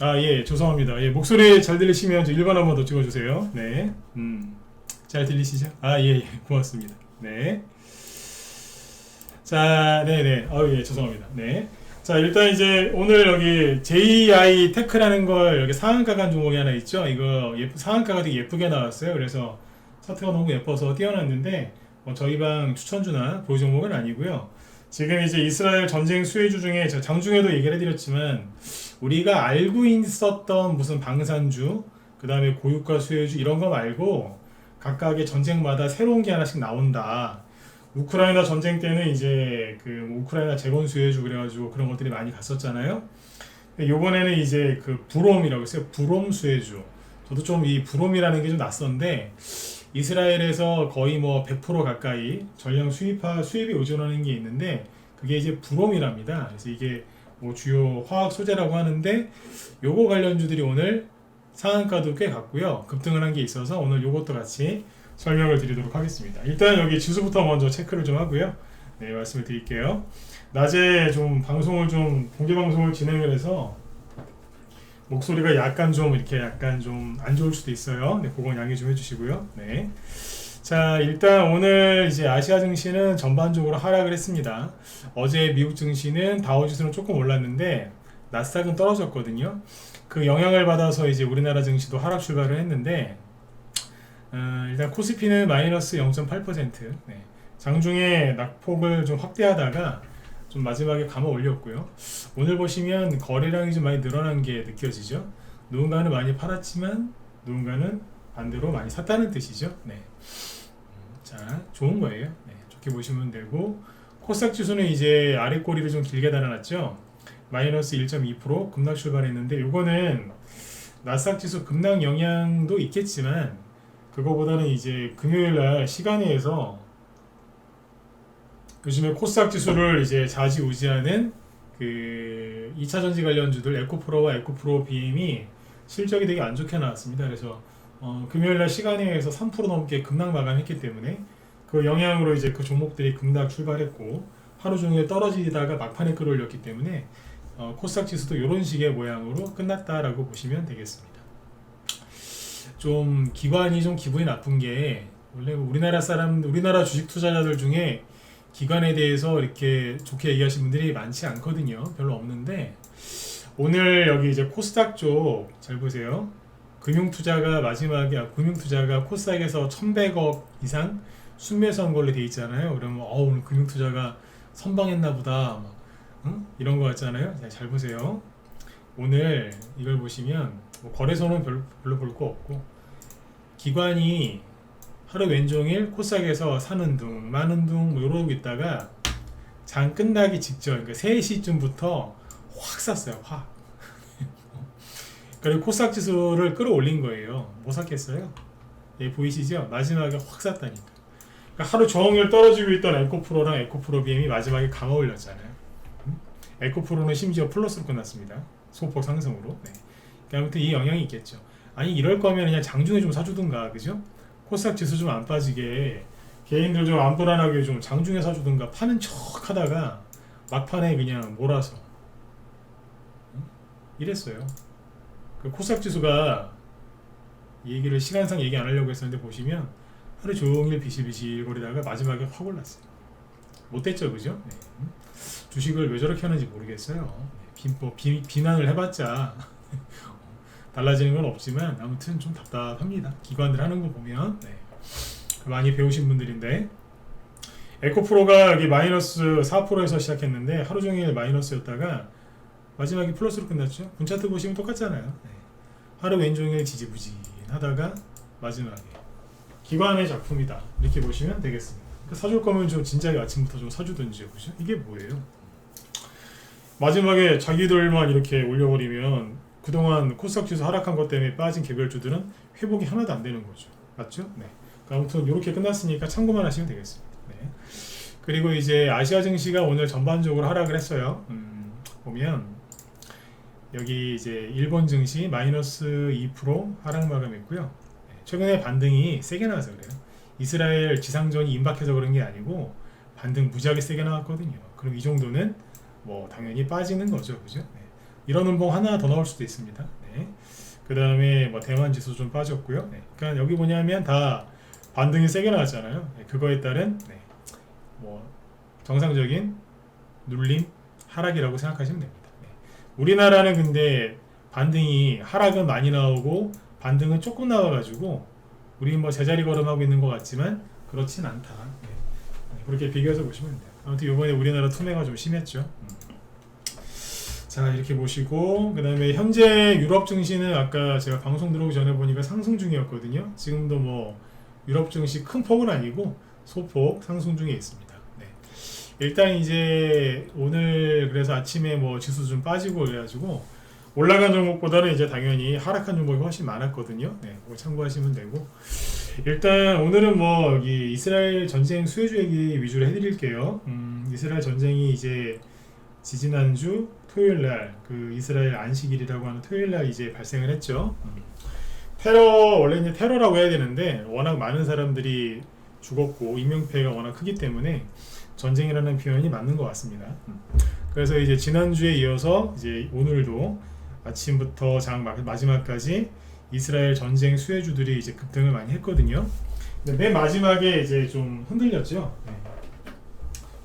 아, 예, 죄송합니다. 예, 목소리 잘 들리시면 저 1번 한번 더 찍어주세요. 네. 잘 들리시죠? 아, 예, 예, 고맙습니다. 네. 자, 네네. 아유, 예, 죄송합니다. 네. 자, 일단 이제 오늘 여기 JI 테크라는 걸 여기 상한가 간 종목이 하나 있죠? 이거 상한가가 되게 예쁘게 나왔어요. 그래서 차트가 너무 예뻐서 띄워놨는데, 저희 방 추천주나 보유 종목은 아니고요. 지금 이제 이스라엘 전쟁 수혜주 중에 제가 장중에도 얘기를 해드렸지만, 우리가 알고 있었던 무슨 방산주, 그 다음에 고유가 수혜주 이런 거 말고 각각의 전쟁마다 새로운 게 하나씩 나온다. 우크라이나 전쟁 때는 이제 그 우크라이나 재건 수혜주 그래가지고 그런 것들이 많이 갔었잖아요. 요번에는 이제 그 브롬이라고 했어요. 브롬 수혜주. 저도 좀 이 브롬이라는 게 좀 낯선데 이스라엘에서 거의 뭐 100% 가까이 전량 수입에 의존하는 게 있는데 그게 이제 브롬이랍니다. 그래서 이게 뭐 주요 화학 소재라고 하는데 요거 관련주들이 오늘 상한가도 꽤 갔고요. 급등을 한 게 있어서 오늘 요것도 같이 설명을 드리도록 하겠습니다. 일단 여기 지수부터 먼저 체크를 좀 하고요. 네, 말씀을 드릴게요. 낮에 좀 방송을 좀 공개 방송을 진행을 해서 목소리가 약간 좀 이렇게 약간 좀 안 좋을 수도 있어요. 네, 그건 양해 좀 해주시고요. 네. 자, 일단 오늘 이제 아시아 증시는 전반적으로 하락을 했습니다. 어제 미국 증시는 다우지수는 조금 올랐는데 나스닥은 떨어졌거든요. 그 영향을 받아서 이제 우리나라 증시도 하락 출발을 했는데 일단 코스피는 마이너스 0.8%. 네. 장중에 낙폭을 좀 확대하다가 좀 마지막에 감아 올렸고요. 오늘 보시면 거래량이 좀 많이 늘어난 게 느껴지죠. 누군가는 많이 팔았지만 누군가는 반대로 많이 샀다는 뜻이죠. 네. 자, 좋은 거예요. 네, 좋게 보시면 되고 코스닥 지수는 이제 아래 꼬리를 좀 길게 달아놨죠. 마이너스 1.2% 급락 출발했는데 요거는 나스닥 지수 급락 영향도 있겠지만 그거보다는 이제 금요일날 시간에서 요즘에 코스닥 지수를 이제 좌지우지하는 그 2차 전지 관련주들 에코프로와 에코프로 BM이 실적이 되게 안 좋게 나왔습니다. 그래서 금요일날 시간에서 3% 넘게 급락 마감했기 때문에 그 영향으로 이제 그 종목들이 급락 출발했고 하루 종일 떨어지다가 막판에 끌어올렸기 때문에 코스닥 지수도 이런 식의 모양으로 끝났다라고 보시면 되겠습니다. 좀 기관이 좀 기분이 나쁜 게 원래 우리나라 주식 투자자들 중에 기관에 대해서 이렇게 좋게 얘기하시는 분들이 많지 않거든요. 별로 없는데 오늘 여기 이제 코스닥 쪽 잘 보세요. 금융투자가 코스닥에서 1100억 이상 순매수한 걸로 돼 있잖아요. 그러면 오늘 금융투자가 선방했나 보다 막, 응? 이런 거 같잖아요. 잘 보세요. 오늘 이걸 보시면 뭐 거래소는 별로 볼 거 없고 기관이 하루 왼종일 코스닥에서 사는 둥 마는 둥 뭐 이러고 있다가 장 끝나기 직전 그러니까 3시쯤부터 확 샀어요. 확. 그리고 코스닥 지수를 끌어올린 거예요. 뭐 샀겠어요? 예, 보이시죠? 마지막에 확 샀다니까. 그러니까 하루 종일 떨어지고 있던 에코프로랑 에코프로 BM이 마지막에 감아 올렸잖아요. 에코프로는 심지어 플러스로 끝났습니다. 소폭 상승으로. 네. 그러니까 아무튼 이 영향이 있겠죠. 아니 이럴 거면 그냥 장중에 좀 사주든가, 그죠? 코스닥 지수 좀 안 빠지게 개인들 좀 안 불안하게 좀 장중에 사주든가 파는 척 하다가 막판에 그냥 몰아서 이랬어요. 그 코스닥 지수가 얘기를 시간상 얘기 안 하려고 했었는데 보시면 하루 종일 비실비실 거리다가 마지막에 확 올랐어요. 못됐죠, 그죠? 네. 주식을 왜 저렇게 하는지 모르겠어요. 비난을 해봤자 달라지는 건 없지만 아무튼 좀 답답합니다. 기관들 하는 거 보면 네. 많이 배우신 분들인데 에코프로가 여기 마이너스 4%에서 시작했는데 하루 종일 마이너스였다가 마지막에 플러스로 끝났죠. 분차트 보시면 똑같잖아요. 네. 하루 왼종일 지지부진하다가 마지막에 기관의 작품이다 이렇게 보시면 되겠습니다. 사줄 거면 좀 진작에 아침부터 좀 사주든지 그죠? 이게 뭐예요? 마지막에 자기들만 이렇게 올려버리면 그동안 코스닥 지수 하락한 것 때문에 빠진 개별주들은 회복이 하나도 안 되는 거죠. 맞죠? 네. 아무튼 이렇게 끝났으니까 참고만 하시면 되겠습니다. 네. 그리고 이제 아시아 증시가 오늘 전반적으로 하락을 했어요. 보면 여기 이제 일본 증시 마이너스 2% 하락 마감했고요. 최근에 반등이 세게 나와서 그래요. 이스라엘 지상전이 임박해서 그런 게 아니고 반등 무지하게 세게 나왔거든요. 그럼 이 정도는 뭐 당연히 빠지는 거죠, 그죠? 네. 이런 음봉 하나 더 나올 수도 있습니다. 네. 그 다음에 뭐 대만 지수 좀 빠졌고요. 네. 그러니까 여기 뭐냐면 다 반등이 세게 나왔잖아요. 네. 그거에 따른 네. 뭐 정상적인 눌림 하락이라고 생각하시면 됩니다. 네. 우리나라는 근데 반등이 하락은 많이 나오고 반등은 조금 나와가지고 우리 뭐 제자리 걸음하고 있는 것 같지만 그렇진 않다. 네. 그렇게 비교해서 보시면 돼요. 아무튼 이번에 우리나라 투매가 좀 심했죠. 자, 이렇게 보시고 그 다음에 현재 유럽 증시는 아까 제가 방송 들어오기 전에 보니까 상승 중이었거든요. 지금도 뭐 유럽 증시 큰 폭은 아니고 소폭 상승 중에 있습니다. 네. 일단 이제 오늘 그래서 아침에 뭐 지수 좀 빠지고 그래가지고 올라간 종목보다는 이제 당연히 하락한 종목이 훨씬 많았거든요. 네, 그거 참고하시면 되고 일단 오늘은 뭐 여기 이스라엘 전쟁 수혜주 얘기 위주로 해드릴게요. 이스라엘 전쟁이 이제 지지난주 토요일날 그 이스라엘 안식일이라고 하는 토요일날 이제 발생을 했죠. 테러 원래 이제 테러라고 해야 되는데 워낙 많은 사람들이 죽었고 인명피해가 워낙 크기 때문에 전쟁이라는 표현이 맞는 것 같습니다. 그래서 이제 지난주에 이어서 이제 오늘도 아침부터 장 마지막까지 이스라엘 전쟁 수혜주들이 이제 급등을 많이 했거든요. 근데 맨 마지막에 이제 좀 흔들렸죠. 네.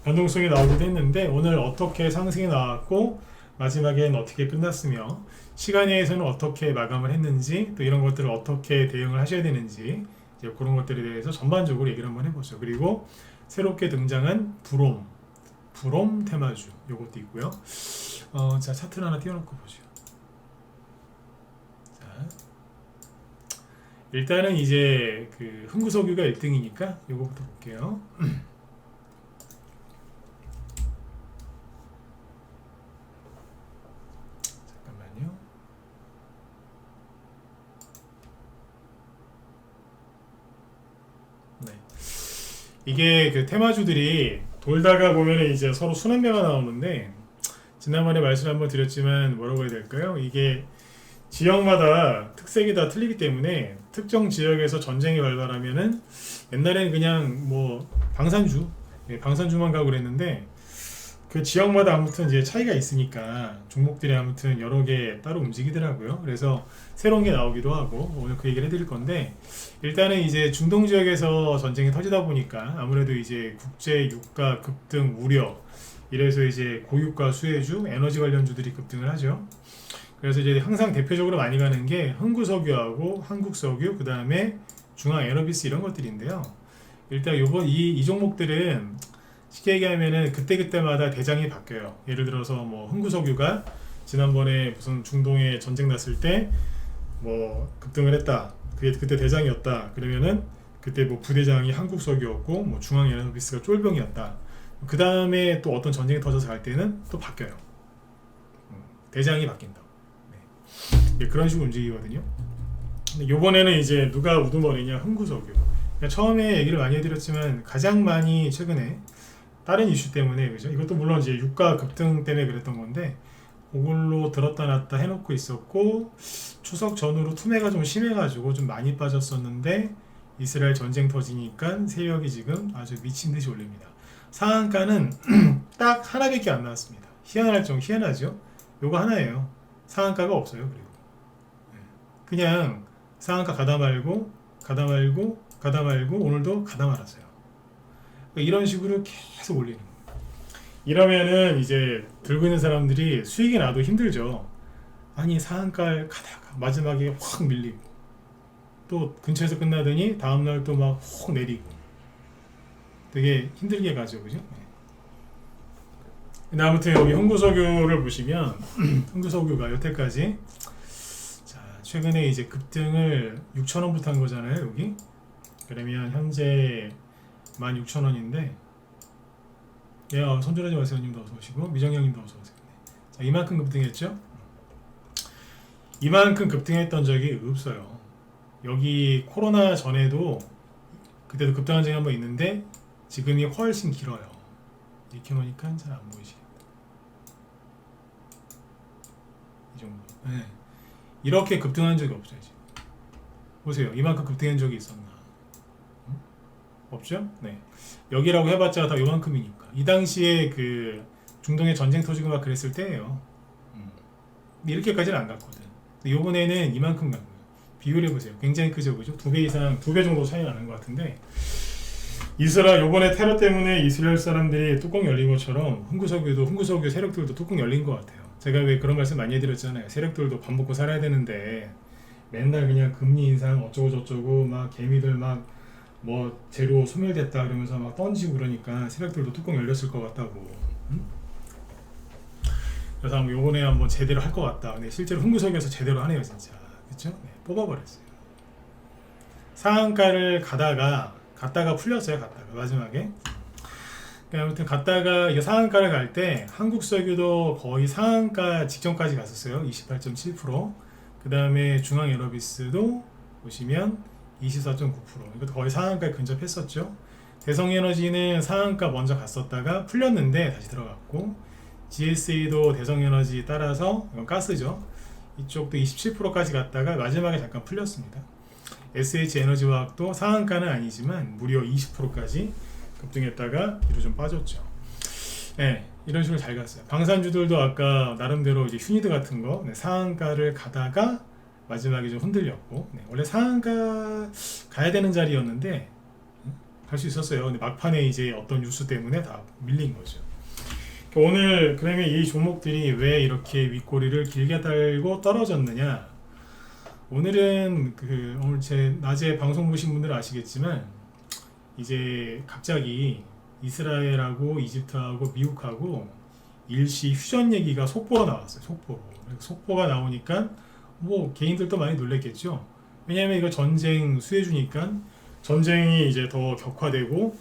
변동성이 나오기도 했는데 오늘 어떻게 상승이 나왔고 마지막엔 어떻게 끝났으며 시간에서는 어떻게 마감을 했는지 또 이런 것들을 어떻게 대응을 하셔야 되는지 이제 그런 것들에 대해서 전반적으로 얘기를 한번 해보죠. 그리고 새롭게 등장한 브롬 테마주 요것도 있고요. 자, 차트를 하나 띄워놓고 보죠. 자, 일단은 이제 그 흥구석유가 1등이니까 요거부터 볼게요. 이게 그 테마주들이 돌다가 보면 이제 서로 순환매가 나오는데 지난번에 말씀 한번 드렸지만 뭐라고 해야 될까요? 이게 지역마다 특색이 다 틀리기 때문에 특정 지역에서 전쟁이 발발하면은 옛날에는 그냥 뭐 방산주만 가고 그랬는데 그 지역마다 아무튼 이제 차이가 있으니까 종목들이 아무튼 여러 개 따로 움직이더라고요. 그래서 새로운 게 나오기도 하고 오늘 그 얘기를 해드릴 건데 일단은 이제 중동 지역에서 전쟁이 터지다 보니까 아무래도 이제 국제 유가 급등 우려 이래서 이제 고유가 수혜주 에너지 관련주들이 급등을 하죠. 그래서 이제 항상 대표적으로 많이 가는 게 흥구석유하고 한국석유 그 다음에 중앙에너비스 이런 것들인데요. 일단 이 종목들은 쉽게 얘기하면은 그때그때마다 대장이 바뀌어요. 예를 들어서 뭐 흥구석유가 지난번에 무슨 중동에 전쟁 났을 때 뭐 급등을 했다. 그게 그때 대장이었다. 그러면은 그때 뭐 부대장이 한국석유였고 뭐 중앙에너비스가 쫄병이었다. 그 다음에 또 어떤 전쟁이 터져서 갈 때는 또 바뀌어요. 대장이 바뀐다. 네. 그런 식으로 움직이거든요. 근데 요번에는 이제 누가 우두머리냐 흥구석유. 그러니까 처음에 얘기를 많이 해드렸지만 가장 많이 최근에 다른 이슈 때문에 그죠? 이것도 물론 이제 유가 급등 때문에 그랬던 건데 그걸로 들었다 놨다 해놓고 있었고 추석 전후로 투매가 좀 심해가지고 좀 많이 빠졌었는데 이스라엘 전쟁 터지니까 세력이 지금 아주 미친 듯이 올립니다. 상한가는 딱 하나밖에 안 나왔습니다. 희한하죠? 요거 하나예요. 상한가가 없어요. 그리고 그냥 상한가 가다 말고 오늘도 가다 말았어요. 이런 식으로 계속 올리는 거예요. 이러면은 이제 들고 있는 사람들이 수익이 나도 힘들죠. 아니 상한가를 가다가 마지막에 확 밀리고 또 근처에서 끝나더니 다음날 또 막 확 내리고 되게 힘들게 가죠. 그죠? 근데 아무튼 여기 흥구석유를 보시면 흥구석유가 여태까지 자 최근에 이제 급등을 6,000원부터 한 거잖아요. 여기 그러면 현재 16,000원인데 예, 손절하지 마세요 님도 어서 오시고 미정형님도 어서 오세요. 자, 이만큼 급등했죠? 이만큼 급등했던 적이 없어요. 여기 코로나 전에도 그때도 급등한 적이 한번 있는데 지금이 훨씬 길어요. 이렇게 놓으니까 잘 안 보이시겠다. 이 정도. 네. 이렇게 급등한 적이 없어요. 지금. 보세요. 이만큼 급등한 적이 있었나? 없죠? 네. 여기라고 해봤자 다 요만큼이니까. 이 당시에 그 중동에 전쟁 터지고 막 그랬을 때예요. 근데 이렇게까지는 안 갔거든. 근데 요번에는 이만큼 간 거예요. 비교를 해보세요. 굉장히 크죠, 그죠? 2배 이상, 2배 정도 차이 나는 것 같은데, 요번에 테러 때문에 이스라엘 사람들이 뚜껑 열린 것처럼 흥구석유 세력들도 뚜껑 열린 것 같아요. 제가 왜 그런 말씀 많이 해드렸잖아요. 세력들도 밥 먹고 살아야 되는데 맨날 그냥 금리 인상 어쩌고 저쩌고 막 개미들 막 뭐 재료 소멸됐다 그러면서 막 던지고 그러니까 세력들도 뚜껑 열렸을 것 같다고. 응? 그래서 한번 요번에 한번 제대로 할 것 같다. 근데 실제로 흥구석유에서 제대로 하네요, 진짜. 그쵸? 네, 뽑아버렸어요. 상한가를 갔다가 풀렸어요. 갔다가 마지막에. 아무튼 갔다가 이게 상한가를 갈 때 한국석유도 거의 상한가 직전까지 갔었어요. 28.7%. 그 다음에 중앙에너비스도 보시면 24.9%. 이것도 거의 상한가에 근접했었죠. 대성에너지는 상한가 먼저 갔었다가 풀렸는데 다시 들어갔고, GSA도 대성에너지 따라서, 이건 가스죠. 이쪽도 27%까지 갔다가 마지막에 잠깐 풀렸습니다. SH에너지화학도 상한가는 아니지만 무려 20%까지 급등했다가 뒤로 좀 빠졌죠. 네, 이런 식으로 잘 갔어요. 방산주들도 아까 나름대로 이제 휴니드 같은 거 상한가를 가다가 마지막에 좀 흔들렸고, 원래 상한가 가야 되는 자리였는데 갈 수 있었어요. 근데 막판에 이제 어떤 뉴스 때문에 다 밀린 거죠. 오늘 그러면 이 종목들이 왜 이렇게 윗꼬리를 길게 달고 떨어졌느냐? 오늘은 오늘 제 낮에 방송 보신 분들은 아시겠지만 이제 갑자기 이스라엘하고 이집트하고 미국하고 일시 휴전 얘기가 속보가 나왔어요. 속보가 나오니까 뭐 개인들도 많이 놀랬겠죠. 왜냐하면 이거 전쟁 수혜주니까 전쟁이 이제 더 격화되고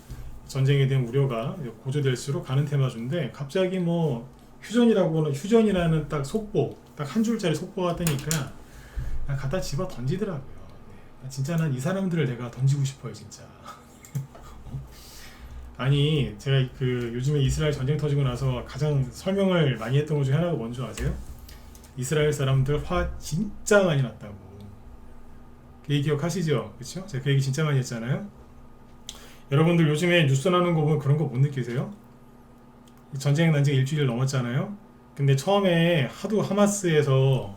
전쟁에 대한 우려가 고조될수록 가는 테마주인데 갑자기 뭐 휴전이라는 딱 속보, 딱 한 줄짜리 속보가 뜨니까 갖다 집어 던지더라고요. 네. 진짜 난 이 사람들을 내가 던지고 싶어요, 진짜. 아니, 제가 요즘에 이스라엘 전쟁 터지고 나서 가장 설명을 많이 했던 것 중에 하나가 뭔지 아세요? 이스라엘 사람들 화 진짜 많이 났다고. 그 얘기 기억하시죠? 그쵸? 제가 그 얘기 진짜 많이 했잖아요. 여러분들 요즘에 뉴스 나오는 거 보면 그런 거 못 느끼세요? 전쟁 난 지가 일주일 넘었잖아요. 근데 처음에 하도 하마스에서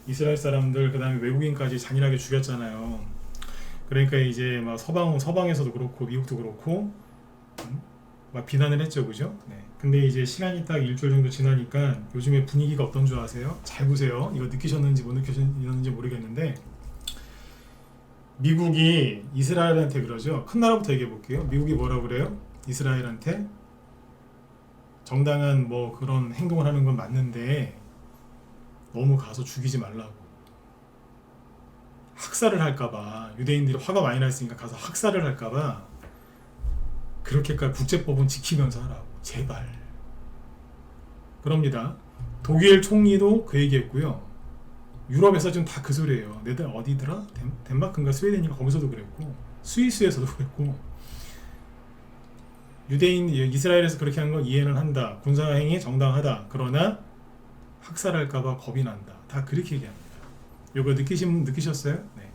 이스라엘 사람들 그 다음에 외국인까지 잔인하게 죽였잖아요. 그러니까 이제 막 서방에서도 그렇고 미국도 그렇고 막 비난을 했죠, 그죠? 네. 근데 이제 시간이 딱 일주일 정도 지나니까 요즘에 분위기가 어떤 줄 아세요? 잘 보세요. 이거 느끼셨는지 못 느끼셨는지 모르겠는데 미국이 이스라엘한테 그러죠. 큰 나라부터 얘기해 볼게요. 미국이 뭐라고 그래요? 이스라엘한테 정당한 뭐 그런 행동을 하는 건 맞는데 너무 가서 죽이지 말라고. 학살을 할까봐 유대인들이 화가 많이 났으니까 가서 학살을 할까봐 그렇게까지 국제법은 지키면서 하라고. 제발. 그럽니다. 독일 총리도 그 얘기했고요. 유럽에서 지금 다 그 소리예요. 내들 어디더라? 덴마크인가 스웨덴인가 거기서도 그랬고 스위스에서도 그랬고 이스라엘에서 그렇게 하는 건 이해는 한다. 군사행위 정당하다. 그러나 학살할까봐 겁이 난다. 다 그렇게 얘기합니다. 이거 느끼셨어요? 네.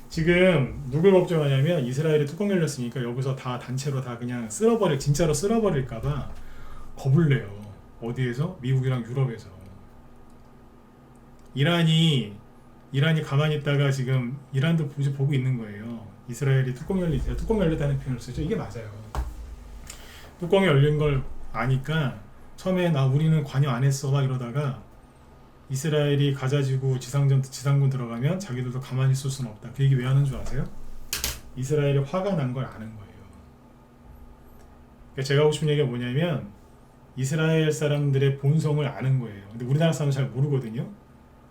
지금 누굴 걱정하냐면 이스라엘이 뚜껑 열렸으니까 여기서 다 단체로 다 그냥 진짜로 쓸어버릴까봐 겁을 내요. 어디에서? 미국이랑 유럽에서. 이란이 가만히 있다가 지금 이란도 보고 있는 거예요. 이스라엘이 뚜껑 열렸다는 표현을 쓰죠. 이게 맞아요. 뚜껑이 열린 걸 아니까 처음에 우리는 관여 안 했어 막 이러다가 이스라엘이 가자지구 지상군 들어가면 자기들도 가만히 있을 수는 없다. 그 얘기 왜 하는 줄 아세요? 이스라엘이 화가 난 걸 아는 거예요. 그러니까 제가 하고 싶은 얘기가 뭐냐면 이스라엘 사람들의 본성을 아는 거예요. 근데 우리나라 사람은 잘 모르거든요.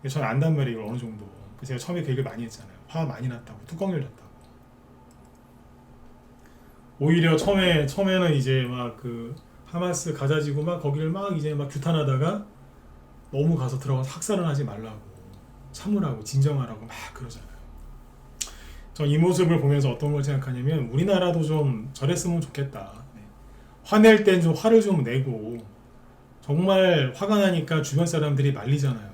저는 안단 말이에요. 이걸 어느 정도. 제가 처음에 그 얘기를 많이 했잖아요. 화 많이 났다고. 뚜껑 열렸다고. 오히려 처음에는 이제 막 하마스 가자지구 막 거기를 막 이제 막 규탄하다가 너무 가서 들어가서 학살은 하지 말라고, 참으라고, 진정하라고 막 그러잖아요. 전 이 모습을 보면서 어떤 걸 생각하냐면 우리나라도 좀 저랬으면 좋겠다. 네. 화낼 땐 좀 화를 좀 내고 정말 화가 나니까 주변 사람들이 말리잖아요.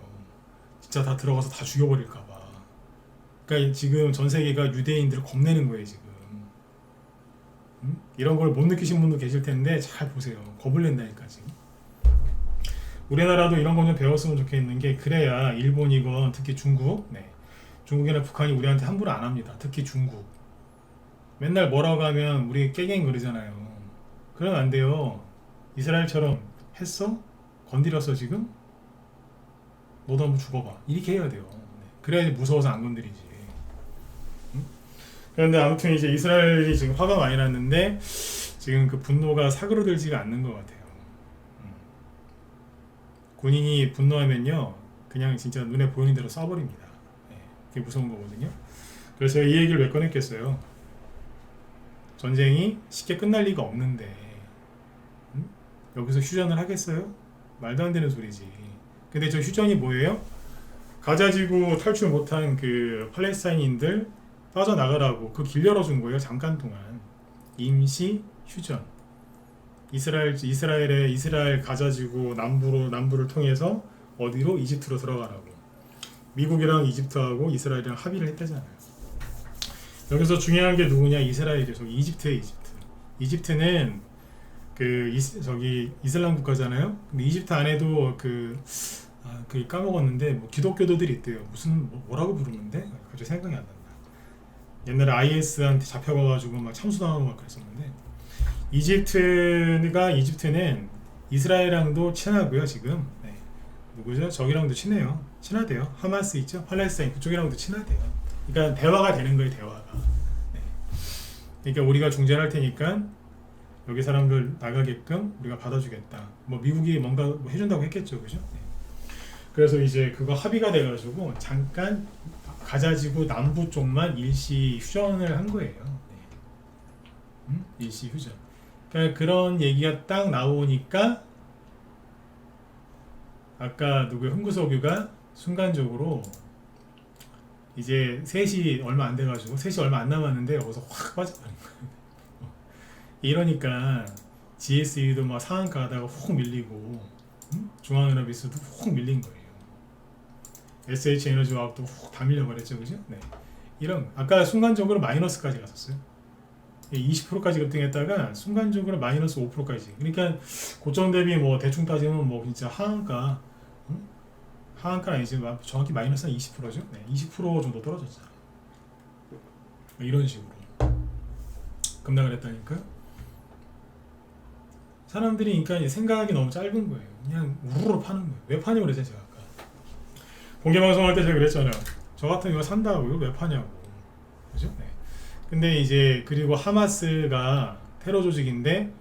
진짜 다 들어가서 다 죽여버릴까봐. 그러니까 지금 전 세계가 유대인들을 겁내는 거예요 지금. 이런 걸 못 느끼신 분도 계실 텐데 잘 보세요. 겁을 낸다니까 지금. 우리나라도 이런 거 좀 배웠으면 좋겠는 게 그래야 일본이건 특히 중국, 중국이나 북한이 우리한테 함부로 안 합니다. 특히 중국. 맨날 뭐라고 하면 우리 깨갱 그러잖아요. 그러면 안 돼요. 이스라엘처럼 했어? 건드렸어 지금? 너도 한번 죽어봐. 이렇게 해야 돼요. 그래야지 무서워서 안 건드리지. 응? 그런데 아무튼 이제 이스라엘이 지금 화가 많이 났는데 지금 그 분노가 사그러들지가 않는 것 같아요. 군인이 분노하면요 그냥 진짜 눈에 보이는 대로 쏴버립니다. 그게 무서운 거거든요. 그래서 제가 이 얘기를 왜 꺼냈겠어요. 전쟁이 쉽게 끝날 리가 없는데 여기서 휴전을 하겠어요? 말도 안 되는 소리지. 근데 저 휴전이 뭐예요? 가자지구 탈출 못한 그 팔레스타인인들 빠져나가라고 그 길 열어준 거예요. 잠깐 동안 임시 휴전. 이스라엘 가자지구 남부를 통해서 어디로? 이집트로 들어가라고. 미국이랑 이집트하고 이스라엘이랑 합의를 했다잖아요. 여기서 중요한 게 누구냐? 이스라엘이죠. 저기 이집트에 이집트는 저기 이슬람 국가잖아요. 근데 이집트 안에도 그 까먹었는데 뭐 기독교도들이 있대요. 무슨 뭐라고 부르는데 갑자기 생각이 안 난다. 옛날에 IS한테 잡혀가가지고 막 참수당하고 막 그랬었는데 이집트는 이스라엘이랑도 친하고요. 지금 누구죠? 저기랑도 친하대요. 하마스 있죠? 팔레스타인 그쪽이랑도 친하대요. 그러니까 대화가 되는 거예요. 대화가. 그러니까 우리가 중재할 테니까 여기 사람들 나가게끔 우리가 받아주겠다. 뭐 미국이 뭔가 뭐 해준다고 했겠죠, 그죠? 그래서 이제 그거 합의가 돼가지고 잠깐 가자지구 남부 쪽만 일시 휴전을 한 거예요. 일시 휴전. 그러니까 그런 얘기가 딱 나오니까 아까 흥구석유가 순간적으로 이제 3시 얼마 안 돼가지고 3시 얼마 안 남았는데 여기서 확 빠져버린 거예요. 이러니까 GSE도 막 상한가 하다가 훅 밀리고 중앙연합이스도 훅 밀린 거예요. SH에너지화학도 훅 다 밀려버렸죠, 그죠? 이런 아까 순간적으로 마이너스까지 갔었어요. 20%까지 급등했다가 순간적으로 마이너스 5%까지. 그러니까 고점 대비 뭐 대충 따지면 뭐 진짜 하한가 아니지 정확히 마이너스 한 20%죠. 20% 정도 떨어졌잖아요. 이런 식으로 급락을 했다니까요. 사람들이 그러니까 생각이 너무 짧은 거예요. 그냥 우르르 파는 거예요. 왜 파냐고 그랬잖아요. 제가 아까 공개방송할 때 제가 그랬잖아요. 저 같은 이거 산다고요? 왜 파냐고. 그죠? 근데 이제 그리고 하마스가 테러 조직인데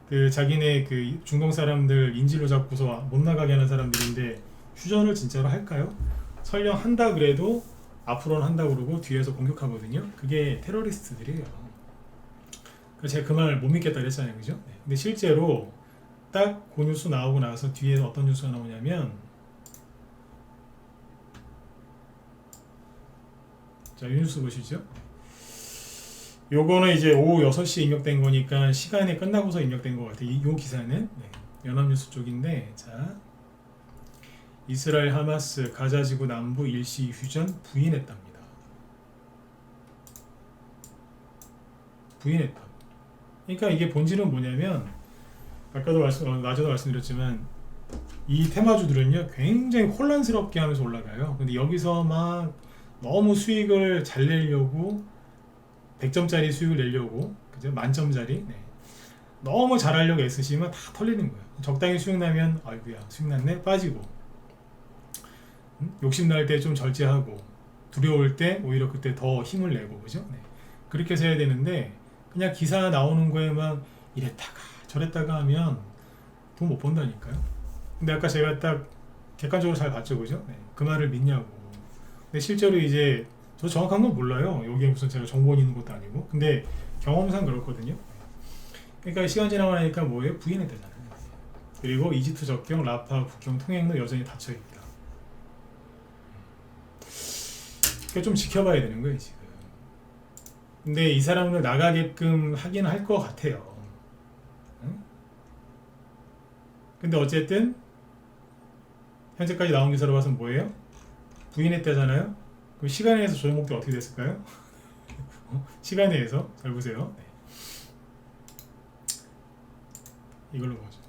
그 자기네 그 중동 사람들 인질로 잡고서 못 나가게 하는 사람들인데 휴전을 진짜로 할까요? 설령 한다 그래도 앞으로는 한다 그러고 뒤에서 공격하거든요. 그게 테러리스트들이에요. 그래서 제가 그 말 못 믿겠다 그랬잖아요, 그죠? 근데 실제로 딱 그 뉴스 나오고 나서 뒤에 어떤 뉴스가 나오냐면 자, 이 뉴스 보시죠. 요거는 이제 오후 6시에 입력된 거니까 시간이 끝나고서 입력된 것 같아요. 이 기사는 연합뉴스 쪽인데 자 이스라엘 하마스 가자지구 남부 일시 휴전 부인했답니다. 부인했다. 그러니까 이게 본질은 뭐냐면 아까도 낮에도 말씀드렸지만 이 테마주들은요 굉장히 혼란스럽게 하면서 올라가요. 근데 여기서 막 너무 수익을 잘 내려고 100점짜리 수익을 내려고 그죠? 만점짜리 너무 잘하려고 애쓰시면 다 털리는 거예요. 적당히 수익 나면 아이고야 수익 났네 빠지고 욕심날 때 좀 절제하고 두려울 때 오히려 그때 더 힘을 내고 그죠? 그렇게 해서 해야 되는데 그냥 기사 나오는 거에 막 이랬다가 저랬다가 하면 돈 못 번다니까요. 근데 아까 제가 딱 객관적으로 잘 봤죠, 그죠? 그 말을 믿냐고. 근데 실제로 이제 저 정확한 건 몰라요. 여기에 무슨 제가 정보원 있는 것도 아니고. 근데 경험상 그렇거든요. 그러니까 시간 지나고 나니까 뭐예요? 부인했다잖아요. 그리고 이집트 접경, 라파 국경 통행로 여전히 닫혀 있다. 그러니까 좀 지켜봐야 되는 거예요, 지금. 근데 이 사람을 나가게끔 하긴 할 것 같아요. 응? 근데 어쨌든 현재까지 나온 기사로 봐서는 뭐예요? 부인했다잖아요. 그럼 시간에 의해서 조정 목표가 어떻게 됐을까요? 시간에 의해서 잘 보세요. 이걸로 보죠.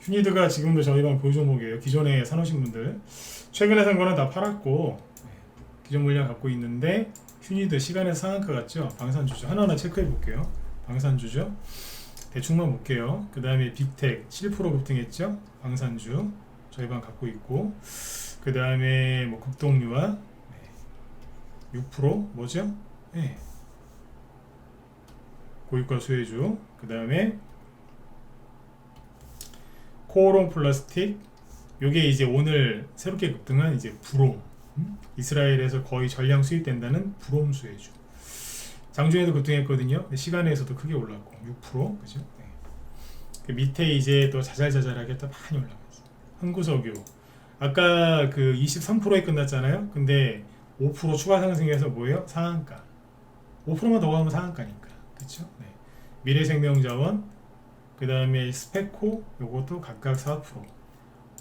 휴니드가 지금도 저희 방 보유 종목이에요. 기존에 사놓으신 분들 최근에 산 거는 다 팔았고 기존 물량 갖고 있는데 휴니드 시간의 상한가 같죠? 방산주죠. 하나하나 체크해 볼게요. 방산주죠. 대충만 볼게요. 그 다음에 빅텍 7% 급등했죠? 방산주 저희 방 갖고 있고 그 다음에 뭐 극동유화 6% 뭐죠? 네. 고유가 수혜주. 그 다음에 코오롱 플라스틱. 요게 이제 오늘 새롭게 급등한 이제 브롬. 이스라엘에서 거의 전량 수입된다는 브롬 수혜주. 장중에도 급등했거든요. 시간에서도 크게 올랐고 6% 그죠? 네. 그 밑에 이제 또 자잘자잘하게 또 많이 올라갔어요. 흥구석유. 아까 그 23%에 끝났잖아요. 근데 5% 추가 상승해서 뭐예요? 상한가. 5%만 더 가면 상한가니까. 그쵸? 네. 미래생명자원, 그 다음에 스페코, 요것도 각각 4%,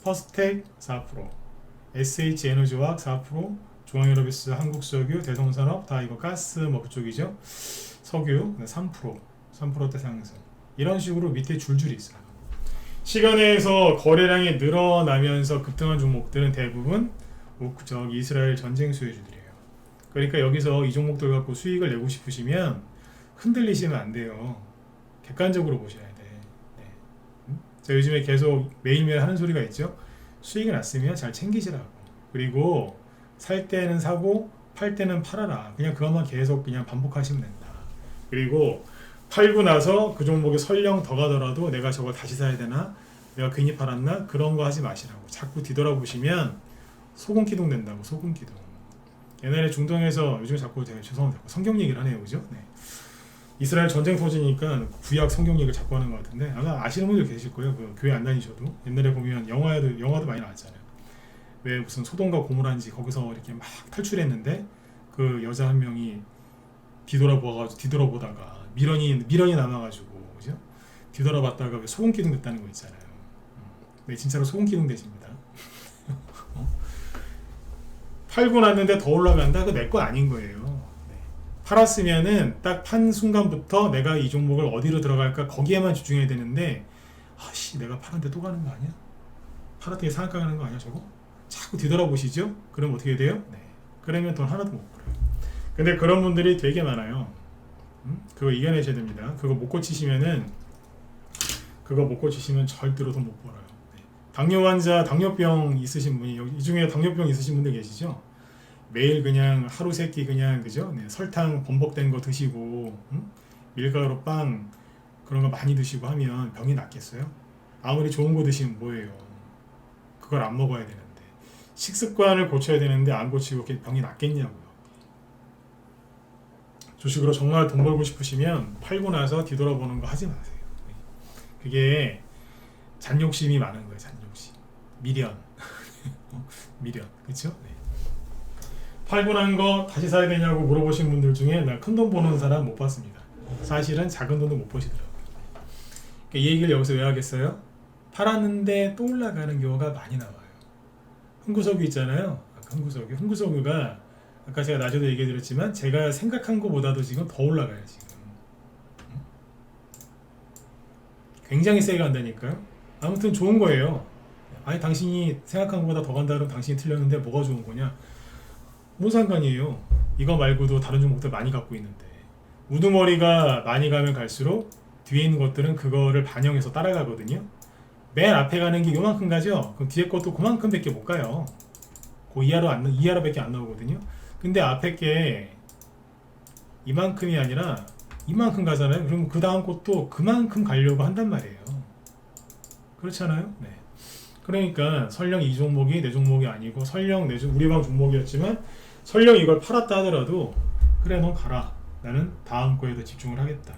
퍼스텍 4%, SH에너지화학 4%, 중앙유럽에스 한국석유, 대성산업 다 이거 가스 뭐 그쪽이죠. 석유 3%대 상승. 이런 식으로 밑에 줄줄이 있어요. 시간에서 거래량이 늘어나면서 급등한 종목들은 대부분 저기 이스라엘 전쟁 수혜주들이에요. 그러니까 여기서 이 종목들 갖고 수익을 내고 싶으시면 흔들리시면 안 돼요. 객관적으로 보셔야 돼. 네. 자, 요즘에 계속 매일매일 하는 소리가 있죠. 수익이 났으면 잘 챙기시라고. 그리고 살 때는 사고 팔 때는 팔아라. 그냥 그것만 계속 그냥 반복하시면 된다. 그리고 팔고 나서 그 종목에 설령 더 가더라도 내가 저거 다시 사야 되나? 내가 괜히 팔았나? 그런 거 하지 마시라고. 자꾸 뒤돌아보시면 소금기둥 된다고. 소금기둥. 옛날에 중동에서 요즘 자꾸 제가 죄송합니다. 성경 얘기를 하네요. 그죠? 네. 이스라엘 전쟁 터지니까 구약 성경 얘기를 자꾸 하는 것 같은데 아마 아시는 분들 계실 거예요. 그 교회 안 다니셔도 옛날에 보면 영화도 많이 나왔잖아요. 왜 무슨 소돔과 고모라인지 거기서 이렇게 막 탈출했는데 그 여자 한 명이 뒤돌아보다가 미련이 남아가지고 그죠? 뒤돌아봤다가 왜 소금기둥 됐다는 거 있잖아요. 네, 진짜로 소금기둥 되십니다. 팔고 났는데 더 올라간다? 그거 내 거 아닌 거예요. 팔았으면은 딱 판 순간부터 내가 이 종목을 어디로 들어갈까 거기에만 집중해야 되는데 아씨 내가 팔았는데 또 가는 거 아니야? 팔았더니 상한가 가는 거 아니야 저거? 자꾸 뒤돌아보시죠? 그럼 어떻게 돼요? 네. 그러면 돈 하나도 못 벌어요. 근데 그런 분들이 되게 많아요. 그거 이겨내셔야 됩니다. 그거 못 고치시면 절대로 돈 못 벌어요. 네. 당뇨 환자, 당뇨병 있으신 분이 이 중에 당뇨병 있으신 분들 계시죠? 매일 그냥 하루 세끼 그냥 그죠? 네, 설탕 범벅된 거 드시고 밀가루 빵 그런 거 많이 드시고 하면 병이 낫겠어요? 아무리 좋은 거 드시면 뭐예요? 그걸 안 먹어야 되는데 식습관을 고쳐야 되는데 안 고치고 병이 낫겠냐고요. 주식으로 정말 돈 벌고 싶으시면 팔고 나서 뒤돌아보는 거 하지 마세요. 그게 잔욕심이 많은 거예요. 잔욕심, 미련, 미련, 그렇죠? 네. 팔고 난 거 다시 사야 되냐고 물어보신 분들 중에 나 큰 돈 버는 사람 못 봤습니다. 사실은 작은 돈도 못 버시더라고요. 그러니까 이 얘기를 여기서 왜 하겠어요? 팔았는데 또 올라가는 경우가 많이 나와요. 흥구석유 있잖아요. 흥구석유가 아까 제가 낮에도 얘기해드렸지만 제가 생각한 것보다도 지금 더 올라가요. 지금 굉장히 세게 간다니까요. 아무튼 좋은 거예요. 아니 당신이 생각한 것보다 더 간다 그러면 당신이 틀렸는데 뭐가 좋은 거냐? 뭔 상관이에요. 이거 말고도 다른 종목들 많이 갖고 있는데 우두머리가 많이 가면 갈수록 뒤에 있는 것들은 그거를 반영해서 따라가거든요. 맨 앞에 가는 게 요만큼 가죠. 그럼 뒤에 것도 그만큼밖에 못 가요. 그 이하로밖에 안 나오거든요. 근데 앞에 게 이만큼이 아니라 이만큼 가잖아요. 그러면 그 다음 것도 그만큼 가려고 한단 말이에요. 그렇잖아요. 네. 그러니까 설령 이 종목이 내 종목이 아니고 설령 우리 방 종목이었지만 설령 이걸 팔았다 하더라도 그래 넌 가라. 나는 다음 거에 더 집중을 하겠다.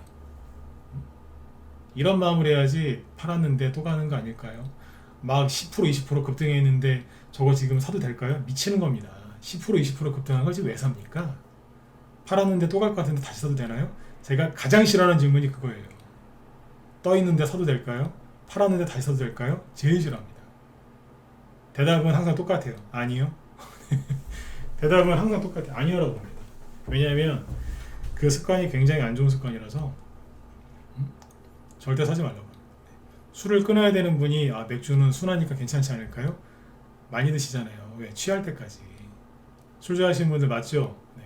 이런 마음을 해야지 팔았는데 또 가는 거 아닐까요? 막 10% 20% 급등했는데 저거 지금 사도 될까요? 미치는 겁니다. 10% 20% 급등한 걸 지금 왜 삽니까? 팔았는데 또 갈 것 같은데 다시 사도 되나요? 제가 가장 싫어하는 질문이 그거예요. 떠 있는데 사도 될까요? 팔았는데 다시 사도 될까요? 제일 싫어합니다. 대답은 항상 똑같아요. 아니요. 대답은 항상 똑같아요. 아니요라고 합니다. 왜냐하면 그 습관이 굉장히 안 좋은 습관이라서 절대 사지 말라고 합니다. 술을 끊어야 되는 분이 맥주는 순하니까 괜찮지 않을까요? 많이 드시잖아요. 왜? 취할 때까지. 술 좋아하시는 분들 맞죠? 네.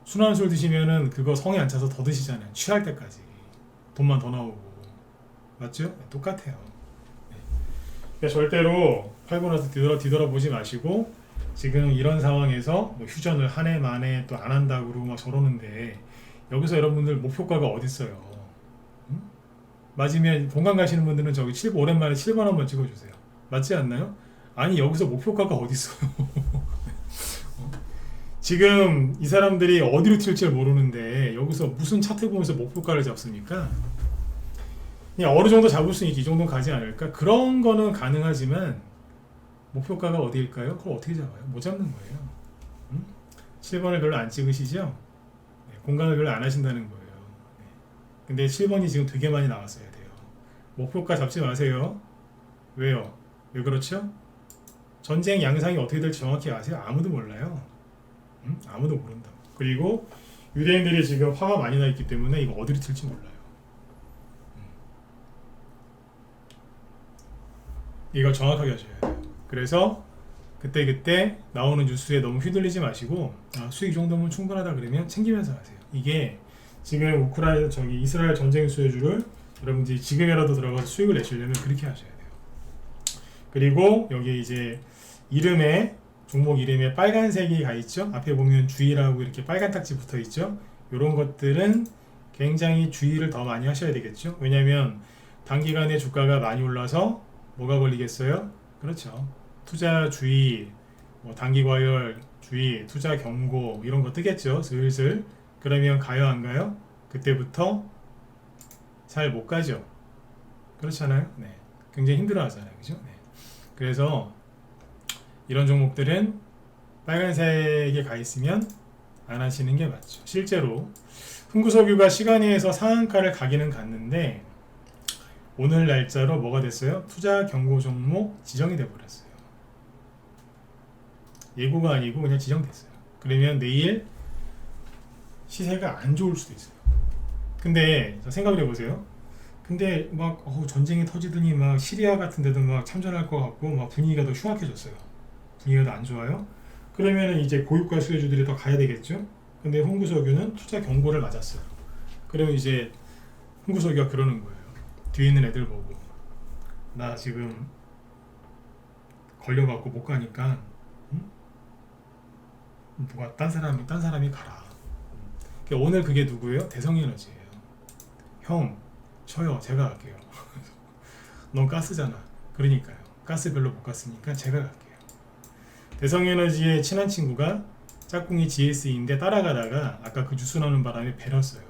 순한 술 드시면은 그거 성에 안 차서 더 드시잖아요. 취할 때까지. 돈만 더 나오고. 맞죠? 네, 똑같아요. 네. 그러니까 절대로 팔고 나서 뒤돌아보지 마시고 지금 이런 상황에서 뭐 휴전을 한 해 만에 또 안 한다고 그러고 막 저러는데 여기서 여러분들 목표가가 어딨어요? 응? 맞으면 본관 가시는 분들은 저기 7번 오랜만에 7번 한번 찍어주세요. 맞지 않나요? 아니 여기서 목표가가 어딨어요? 지금 이 사람들이 어디로 튈지 모르는데 여기서 무슨 차트 보면서 목표가를 잡습니까? 그냥 어느 정도 잡을 수 있게 이 정도 가지 않을까? 그런 거는 가능하지만 목표가가 어디일까요? 그걸 어떻게 잡아요? 못 잡는 거예요. 응? 7번을 별로 안 찍으시죠? 네, 공간을 별로 안 하신다는 거예요. 네. 근데 7번이 지금 되게 많이 나왔어야 돼요. 목표가 잡지 마세요. 왜요? 왜 그렇죠? 전쟁 양상이 어떻게 될지 정확히 아세요? 아무도 몰라요. 응? 아무도 모른다. 그리고 유대인들이 지금 화가 많이 나 있기 때문에 이거 어디로 튈지 몰라요. 이걸 정확하게 하셔야 돼요. 그래서 그때 나오는 뉴스에 너무 휘둘리지 마시고 수익 정도면 충분하다 그러면 챙기면서 하세요. 이게 지금 우크라이나 이스라엘 전쟁 수혜주를 여러분들이 지금이라도 들어가서 수익을 내시려면 그렇게 하셔야 돼요. 그리고 여기 이제 종목 이름에 빨간색이 가 있죠. 앞에 보면 주의라고 이렇게 빨간 딱지 붙어 있죠. 이런 것들은 굉장히 주의를 더 많이 하셔야 되겠죠. 왜냐하면 단기간에 주가가 많이 올라서 뭐가 걸리겠어요? 그렇죠. 투자 주의, 단기 과열 주의, 투자 경고 이런 거 뜨겠죠. 슬슬. 그러면 가요 안 가요? 그때부터 잘 못 가죠. 그렇잖아요. 네. 굉장히 힘들어 하잖아요. 그죠? 네. 그래서 이런 종목들은 빨간색에 가 있으면 안 하시는 게 맞죠. 실제로 흥구석유가 시간에서 상한가를 가기는 갔는데 오늘 날짜로 뭐가 됐어요? 투자 경고 종목 지정이 돼 버렸어요. 예고가 아니고 그냥 지정됐어요. 그러면 내일 시세가 안 좋을 수도 있어요. 근데 생각을 해보세요. 근데 막 전쟁이 터지더니 막 시리아 같은 데도 막 참전할 것 같고 막 분위기가 더 흉악해졌어요. 분위기가 더 안 좋아요. 그러면 이제 고유가 수혜주들이 더 가야 되겠죠. 근데 흥구석유는 투자 경고를 맞았어요. 그러면 이제 흥구석유가 그러는 거예요. 뒤에 있는 애들 보고 나 지금 걸려갖고 못 가니까 누가 딴 사람이 가라. 오늘 그게 누구예요? 대성에너지예요. 형, 저요, 제가 갈게요. 넌 가스잖아. 그러니까요. 가스 별로 못 갔으니까 제가 갈게요. 대성에너지의 친한 친구가 짝꿍이 GS인데 따라가다가 아까 그 뉴스 나오는 바람에 배렸어요.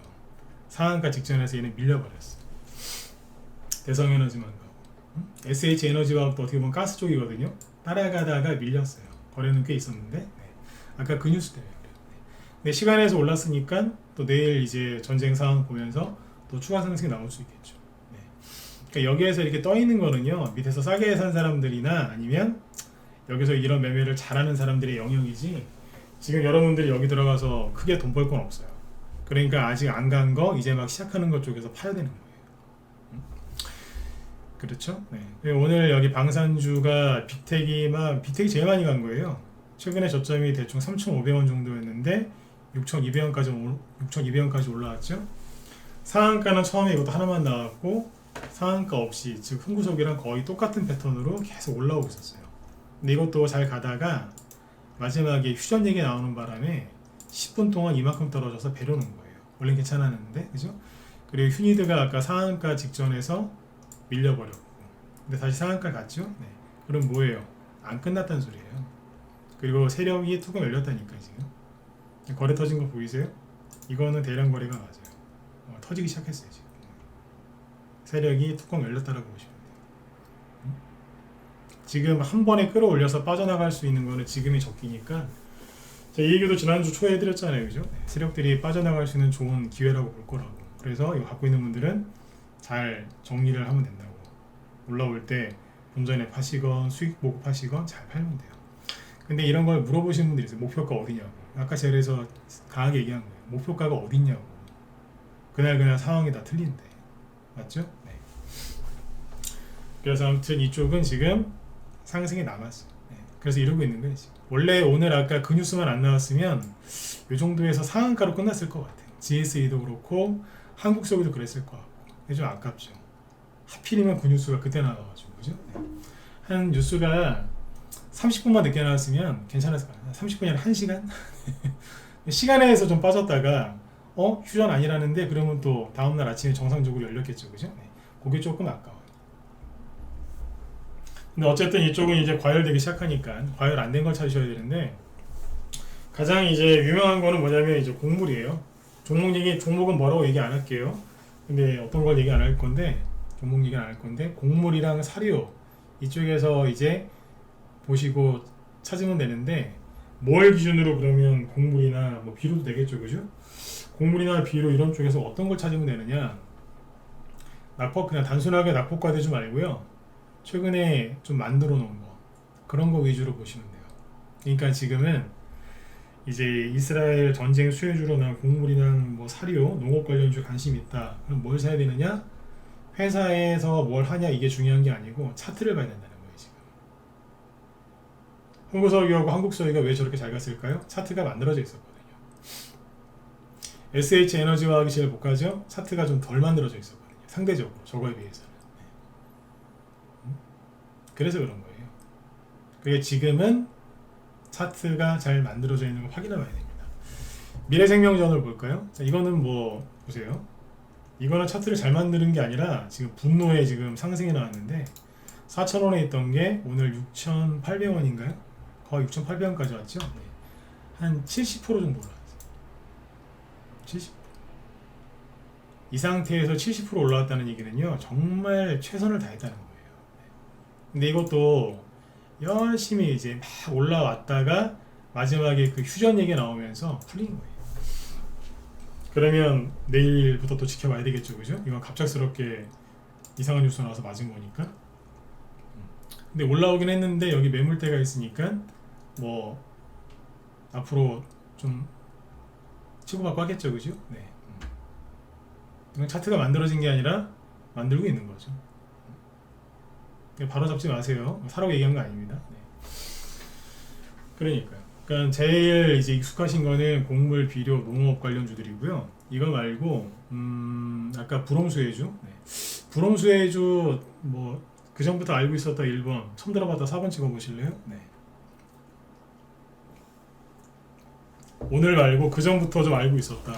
상한가 직전에서 얘는 밀려버렸어. 대성에너지만 가고. SH에너지와 또 어떻게 보면 가스 쪽이거든요. 따라가다가 밀렸어요. 거래는 꽤 있었는데 네. 아까 그 뉴스 때문에 그래요. 네. 근데 시간에서 올랐으니까 또 내일 이제 전쟁 상황 보면서 또 추가 상승이 나올 수 있겠죠. 네. 그러니까 여기에서 이렇게 떠 있는 거는요, 밑에서 싸게 산 사람들이나 아니면 여기서 이런 매매를 잘하는 사람들의 영역이지 지금 여러분들이 여기 들어가서 크게 돈 벌 건 없어요. 그러니까 아직 안 간 거 이제 막 시작하는 것 쪽에서 파야 되는 거예요. 그렇죠? 네. 오늘 여기 방산주가 빅텍이 제일 많이 간 거예요. 최근에 저점이 대충 3,500원 정도였는데 6,200원까지 올라왔죠. 상한가는 처음에 이것도 하나만 나왔고 상한가 없이 즉 흥구석이랑 거의 똑같은 패턴으로 계속 올라오고 있었어요. 근데 이것도 잘 가다가 마지막에 휴전 얘기 나오는 바람에 10분 동안 이만큼 떨어져서 배려놓은 거예요. 원래 괜찮았는데, 그죠? 그리고 휴니드가 아까 상한가 직전에서 밀려버렸고, 근데 다시 상한가 갔죠? 네. 그럼 뭐예요? 안 끝났다는 소리예요. 그리고 세력이 뚜껑 열렸다니까 지금. 거래 터진 거 보이세요? 이거는 대량 거래가 맞아요. 터지기 시작했어요 지금. 세력이 뚜껑 열렸다라고 보시면 돼요. 지금 한 번에 끌어올려서 빠져나갈 수 있는 거는 지금이 적기니까 이 얘기도 지난주 초에 해드렸잖아요, 그죠? 세력들이 빠져나갈 수 있는 좋은 기회라고 볼 거라고. 그래서 이거 갖고 있는 분들은 잘 정리를 하면 된다고. 올라올 때 본전에 파시건 수익 보고 파시건 잘 팔면 돼요. 근데 이런 걸 물어보시는 분들이 있어요. 목표가 어디냐고. 아까 제가 그래서 강하게 얘기한 거예요. 목표가가 어디냐고. 그날 상황이 다 틀린데. 맞죠? 네. 그래서 아무튼 이쪽은 지금 상승이 남았어요. 네. 그래서 이러고 있는 거예요. 지금. 원래 오늘 아까 그 뉴스만 안 나왔으면 이 정도에서 상한가로 끝났을 것 같아요. GSE도 그렇고 한국석유도 그랬을 것 같고. 근데 좀 아깝죠. 하필이면 그 뉴스가 그때 나와가지고 그죠? 네. 한 뉴스가 30분만 늦게 나왔으면 괜찮았을 거예요. 30분이 아니라 1시간? 시간에서 좀 빠졌다가 휴전 아니라는데 그러면 또 다음날 아침에 정상적으로 열렸겠죠. 그죠? 네. 그게 조금 아까워요. 근데 어쨌든 이쪽은 이제 과열되기 시작하니까 과열 안 된 걸 찾으셔야 되는데 가장 이제 유명한 거는 뭐냐면 이제 곡물이에요. 종목은 뭐라고 얘기 안 할게요. 근데 어떤 걸 얘기 안 할 건데 종목 얘기 안 할 건데 곡물이랑 사료 이쪽에서 이제 보시고 찾으면 되는데 뭘 기준으로 그러면 곡물이나 뭐 비료도 되겠죠, 그죠? 곡물이나 비료 이런 쪽에서 어떤 걸 찾으면 되느냐? 그냥 단순하게 낙폭과대주 말고요. 최근에 좀 만들어 놓은 거 그런 거 위주로 보시면 돼요. 그러니까 지금은 이제 이스라엘 전쟁 수혜주로 난 곡물이나 뭐 사료, 농업 관련주 관심 있다. 그럼 뭘 사야 되느냐? 회사에서 뭘 하냐 이게 중요한 게 아니고 차트를 봐야 된다는 거예요. 지금 홍보석유하고 한국석유가 왜 저렇게 잘 갔을까요? 차트가 만들어져 있었거든요. SH에너지화학이 제일 못 가죠? 차트가 좀 덜 만들어져 있었거든요. 상대적으로 저거에 비해서는. 그래서 그런 거예요. 그게 지금은 차트가 잘 만들어져 있는 걸 확인해 봐야 됩니다. 미래생명전을 볼까요? 자, 이거는 뭐 보세요. 이거는 차트를 잘 만드는 게 아니라 지금 분노에 지금 상승이 나왔는데 4,000원에 있던 게 오늘 6,800원인가요? 거의 6,800원까지 왔죠? 네. 한 70% 정도 올라왔어요. 70%. 이 상태에서 70% 올라왔다는 얘기는요, 정말 최선을 다했다는 거예요. 근데 이것도 열심히 이제 막 올라왔다가 마지막에 그 휴전 얘기가 나오면서 풀린 거예요. 그러면 내일부터 또 지켜봐야 되겠죠, 그죠? 이건 갑작스럽게 이상한 뉴스 나와서 맞은 거니까. 근데 올라오긴 했는데 여기 매물대가 있으니까 뭐 앞으로 좀 치고받고 하겠죠, 그죠? 네. 이건 차트가 만들어진 게 아니라 만들고 있는 거죠. 바로 잡지 마세요. 사라고 얘기한 거 아닙니다. 네. 그러니까요. 그러니까 제일 이제 익숙하신 거는 곡물, 비료, 농업 관련주들이고요. 이거 말고 아까 불om수혜주, 네. 불om수혜주 뭐 그 전부터 알고 있었다 1번, 처음 들어봤다 4번 찍어보실래요? 네. 오늘 말고 그 전부터 좀 알고 있었다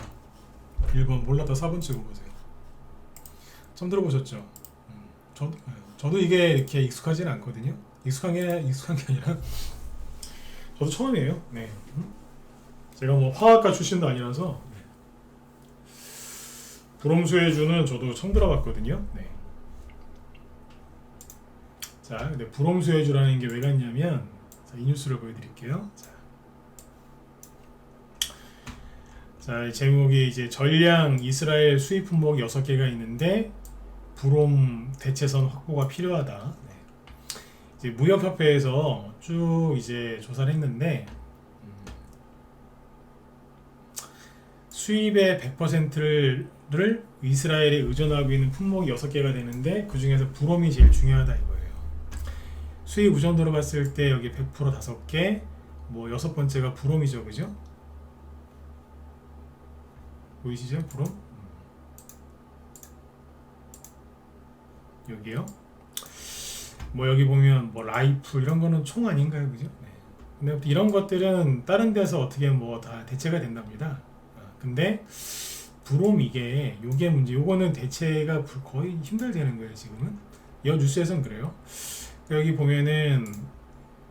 1번, 몰랐다 4번 찍어보세요. 처음 들어보셨죠? 저도 이게 이렇게 익숙하지는 않거든요. 익숙한 게 아니라 저도 처음이에요. 네. 제가 뭐 화학과 출신도 아니라서 불om수혜주는 저도 처음 들어봤거든요. 네. 자, 근데 불om수혜주라는 게 왜 갔냐면 이 뉴스를 보여드릴게요. 자, 이 제목이 이제 전량 이스라엘 수입 품목 6개가 있는데 불om 대체선 확보가 필요하다. 네. 이제 무역협회에서 쭉 이제 조사를 했는데 수입의 100%를 이스라엘에 의존하고 있는 품목이 6개가 되는데 그 중에서 불om이 제일 중요하다 이거예요. 수입 의존도로 봤을 때 여기 100% 5개, 뭐 6번째가 불om이죠, 그죠? 보이시죠, 불om? 여기요. 뭐 여기 보면 뭐 라이프 이런 거는 총 아닌가요, 그죠? 네. 근데 이런 것들은 다른 데서 어떻게 뭐 다 대체가 된답니다. 근데 불om 요게 문제. 요거는 대체가 거의 힘들다는 거예요, 지금은. 이 뉴스에서는 그래요. 여기 보면은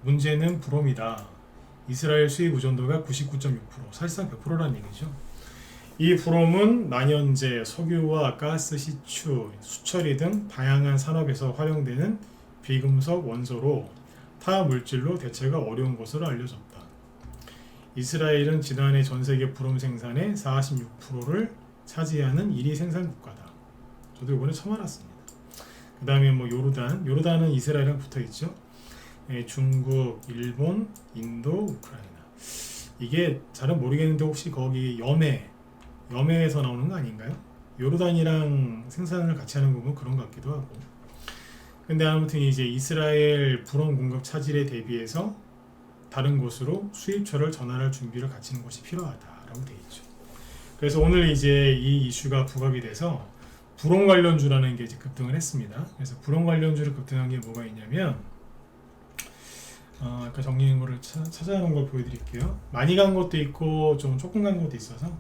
문제는 불om이다. 이스라엘 수입 의존도가 99.6%, 사실상 100%라는 얘기죠. 이 불om은 난연제, 석유와 가스 시추, 수처리 등 다양한 산업에서 활용되는 비금속 원소로 타 물질로 대체가 어려운 것으로 알려졌다. 이스라엘은 지난해 전세계 불om 생산의 46%를 차지하는 1위 생산 국가다. 저도 이번에 처음 알았습니다. 그 다음에 뭐 요르단은 이스라엘이랑 붙어있죠. 중국, 일본, 인도, 우크라이나. 이게 잘은 모르겠는데 혹시 거기 염해에서 나오는 거 아닌가요? 요르단이랑 생산을 같이 하는 거 보면 그런 것 같기도 하고. 근데 아무튼 이제 이스라엘 불원 공급 차질에 대비해서 다른 곳으로 수입처를 전환할 준비를 갖추는 것이 필요하다라고 되어 있죠. 그래서 오늘 이제 이 이슈가 부각이 돼서 불원 관련주라는 게 이제 급등을 했습니다. 그래서 불원 관련주를 급등한 게 뭐가 있냐면 아까 정리한 거를 찾아놓은 걸 보여드릴게요. 많이 간 것도 있고 좀 조금 간 것도 있어서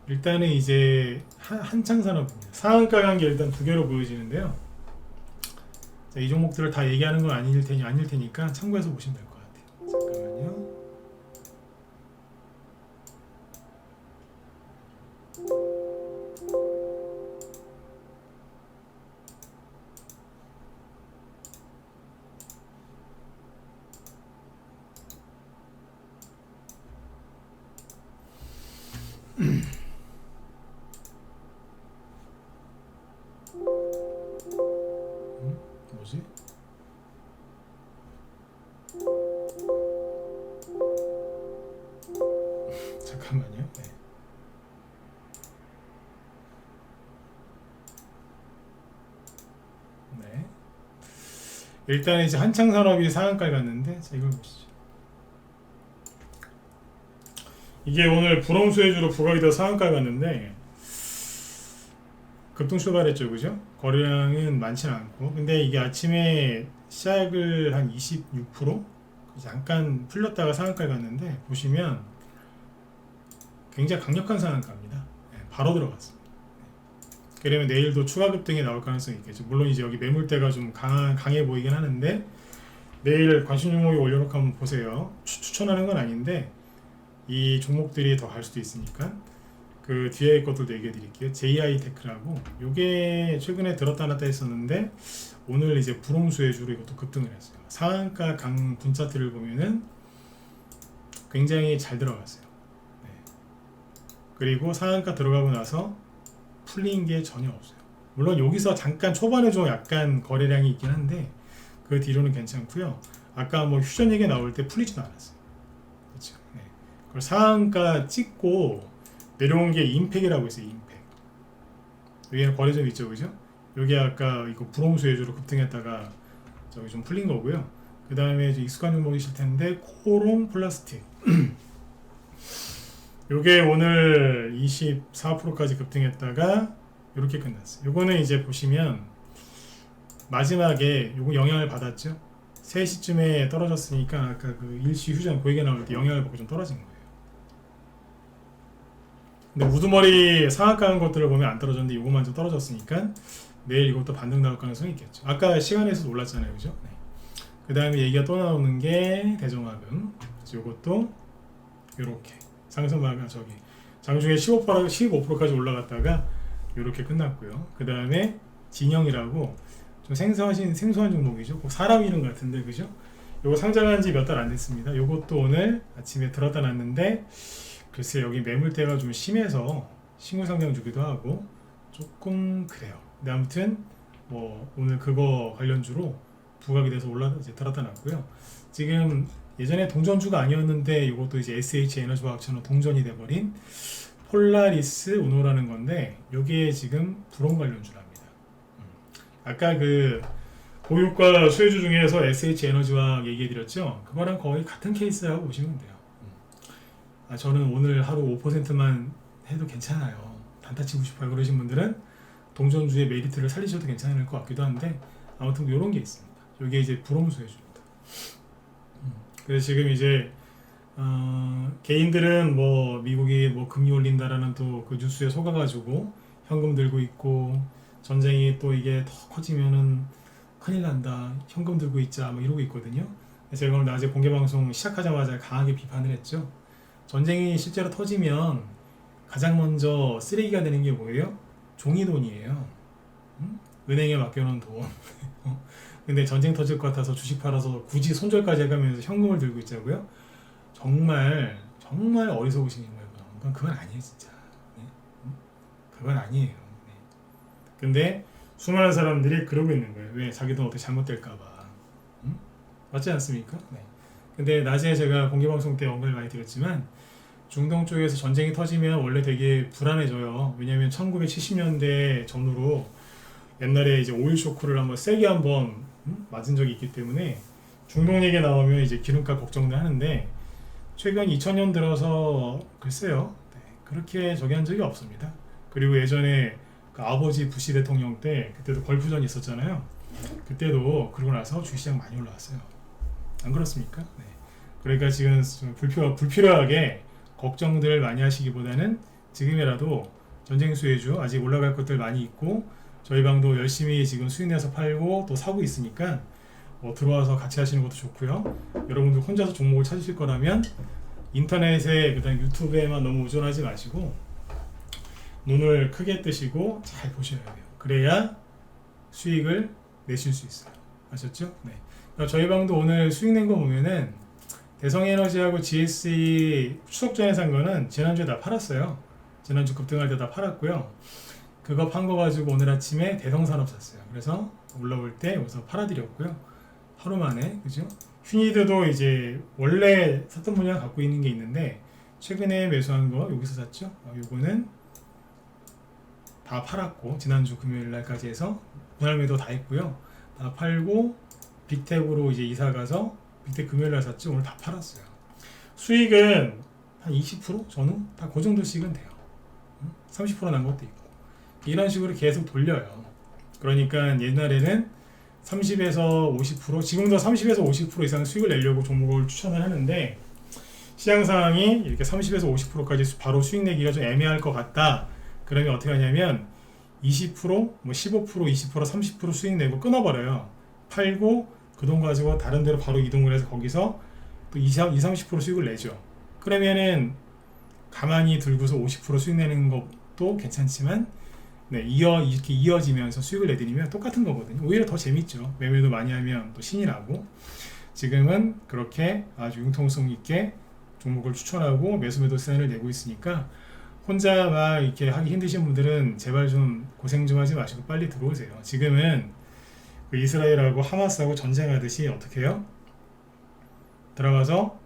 일단은 이제 한창산업입니다. 상한가 간 게 일단 두 개로 보여지는데요. 자, 이 종목들을 다 얘기하는 건 아닐 테니까 참고해서 보시면 될 것 같아요. 잠깐만요. 뭐지? 잠깐만요. 네. 네. 일단 이제 한창산업이 상한가를 갔는데, 자 이걸 보시죠. 이게 오늘 불엄수혜주로 부각이 돼서 상한가를 갔는데 급등 출발했죠, 그죠? 거래량은 많지는 않고, 근데 이게 아침에 시작을 한 26% 잠깐 풀렸다가 상한가를 갔는데 보시면 굉장히 강력한 상한가입니다. 네, 바로 들어갔습니다. 그러면 내일도 추가 급등이 나올 가능성이 있겠죠. 물론 이제 여기 매물대가 좀 강해 보이긴 하는데 내일 관심 종목이 올려놓고 한번 보세요. 추천하는 건 아닌데 이 종목들이 더 갈 수도 있으니까 그 뒤에 것들도 얘기해 드릴게요. JI 테크라고 요게 최근에 들었다 놨다 했었는데 오늘 이제 불홍수혜주로 이것도 급등을 했어요. 상한가 강 분차트를 보면은 굉장히 잘 들어갔어요. 네. 그리고 상한가 들어가고 나서 풀린 게 전혀 없어요. 물론 여기서 잠깐 초반에 좀 약간 거래량이 있긴 한데 그 뒤로는 괜찮고요. 아까 뭐 휴전 얘기 나올 때 풀리지도 않았어요. 그렇죠. 네. 그걸 상한가 찍고 내려온 게 임팩이라고 있어요. 임팩. 여기는 거래점 있죠, 그죠? 여기 아까 이거 불홍수혜주로 급등했다가 저기 좀 풀린 거고요. 그 다음에 익숙한 종목이실 텐데 코롱 플라스틱. 요게 오늘 24%까지 급등했다가 이렇게 끝났어요. 요거는 이제 보시면 마지막에 요거 영향을 받았죠. 3시쯤에 떨어졌으니까 아까 그 일시 휴전 고액에 나올 때 영향을 받고 좀 떨어진 거예요. 근데 우두머리 상한가 한 것들을 보면 안 떨어졌는데 요것만 좀 떨어졌으니까 내일 이것도 반등 나올 가능성이 있겠죠. 아까 시간에서 올랐잖아요, 그죠? 네. 그 다음에 얘기가 또 나오는 게 대종화금. 요것도 요렇게 상승마가 저기 장중에 15%까지 올라갔다가 요렇게 끝났고요. 그 다음에 진영이라고 좀 생소한 종목이죠. 사람 이름 같은데, 그죠? 요거 상장한 지 몇 달 안 됐습니다. 요것도 오늘 아침에 들었다 놨는데 글쎄 여기 매물대가 좀 심해서 신고 상장 주기도 하고 조금 그래요. 근데 아무튼 뭐 오늘 그거 관련주로 부각이 돼서 이제 들었다 놨고요. 지금 예전에 동전주가 아니었는데 이것도 이제 SH 에너지화학처럼 동전이 돼버린 폴라리스 우노라는 건데 여기에 지금 불온 관련주랍니다. 아까 그 고유가 수혜주 중에서 SH 에너지화학 얘기해드렸죠. 그거랑 거의 같은 케이스라고 보시면 돼요. 저는 오늘 하루 5%만 해도 괜찮아요. 단타 치고 싶어요 그러신 분들은 동전주의 메리트를 살리셔도 괜찮을 것 같기도 한데 아무튼 이런 게 있습니다. 이게 이제 불홈수혜주입니다. 그래서 지금 이제 개인들은 뭐 미국이 뭐 금리 올린다라는 또 그 뉴스에 속아가지고 현금 들고 있고 전쟁이 또 이게 더 커지면은 큰일 난다 현금 들고 있자 뭐 이러고 있거든요. 제가 오늘 낮에 공개방송 시작하자마자 강하게 비판을 했죠. 전쟁이 실제로 터지면 가장 먼저 쓰레기가 되는 게 뭐예요? 종이돈이에요. 은행에 맡겨놓은 돈. 근데 전쟁 터질 것 같아서 주식 팔아서 굳이 손절까지 해가면서 현금을 들고 있자고요? 정말 어리석으신 거예요. 그건 아니에요, 진짜. 네? 그건 아니에요. 네. 근데 수많은 사람들이 그러고 있는 거예요. 왜? 자기 돈 어떻게 잘못될까봐. 맞지 않습니까? 네. 근데 낮에 제가 공개방송 때 언급을 많이 드렸지만 중동 쪽에서 전쟁이 터지면 원래 되게 불안해져요. 왜냐하면 1970년대 전후로 옛날에 이제 오일 쇼크를 한번 세게 한번 맞은 적이 있기 때문에 중동 얘기 나오면 이제 기름값 걱정을 하는데 최근 2000년 들어서 글쎄요, 네, 그렇게 저기 한 적이 없습니다. 그리고 예전에 그 아버지 부시 대통령 때 그때도 걸프전이 있었잖아요. 그때도 그러고 나서 주식시장 많이 올라왔어요. 안 그렇습니까? 네. 그러니까 지금 불필요하게 걱정들 많이 하시기보다는 지금이라도 전쟁 수혜주 아직 올라갈 것들 많이 있고 저희 방도 열심히 지금 수익내서 팔고 또 사고 있으니까 들어와서 같이 하시는 것도 좋고요. 여러분들 혼자서 종목을 찾으실 거라면 인터넷에 그다음 유튜브에만 너무 의존하지 마시고 눈을 크게 뜨시고 잘 보셔야 돼요. 그래야 수익을 내실 수 있어요. 아셨죠? 네. 그러니까 저희 방도 오늘 수익 낸 거 보면은 대성에너지하고 GSE 추석 전에 산 거는 지난주에 다 팔았어요. 지난주 급등할 때 다 팔았고요. 그거 판 거 가지고 오늘 아침에 대성산업 샀어요. 그래서 올라올 때 여기서 팔아드렸고요. 하루 만에, 그죠? 휴니드도 이제 원래 샀던 분량 갖고 있는 게 있는데 최근에 매수한 거 여기서 샀죠. 요거는 다 팔았고 지난주 금요일 날까지 해서 분할 매도 다 했고요. 다 팔고 빅텍으로 이제 이사 가서 빅텍 금요일 날 샀죠. 오늘 다 팔았어요. 수익은 한 20% 저는 다 그 정도씩은 돼요. 30% 난 것도 있고 이런 식으로 계속 돌려요. 그러니까 옛날에는 30에서 50% 지금도 30에서 50% 이상 수익을 내려고 종목을 추천을 하는데 시장 상황이 이렇게 30에서 50%까지 바로 수익 내기가 좀 애매할 것 같다. 그러면 어떻게 하냐면 20%, 뭐 15%, 20%, 30% 수익 내고 끊어버려요. 팔고 그 돈 가지고 다른 데로 바로 이동을 해서 거기서 또 20, 30% 수익을 내죠. 그러면은 가만히 들고서 50% 수익 내는 것도 괜찮지만 네, 이렇게 이어지면서 수익을 내드리면 똑같은 거거든요. 오히려 더 재밌죠. 매매도 많이 하면 또 신이 나고 지금은 그렇게 아주 융통성 있게 종목을 추천하고 매수 사인을 내고 있으니까 혼자 막 이렇게 하기 힘드신 분들은 제발 좀 고생 좀 하지 마시고 빨리 들어오세요. 지금은 그 이스라엘하고 하마스하고 전쟁하듯이 어떻게 해요? 들어가서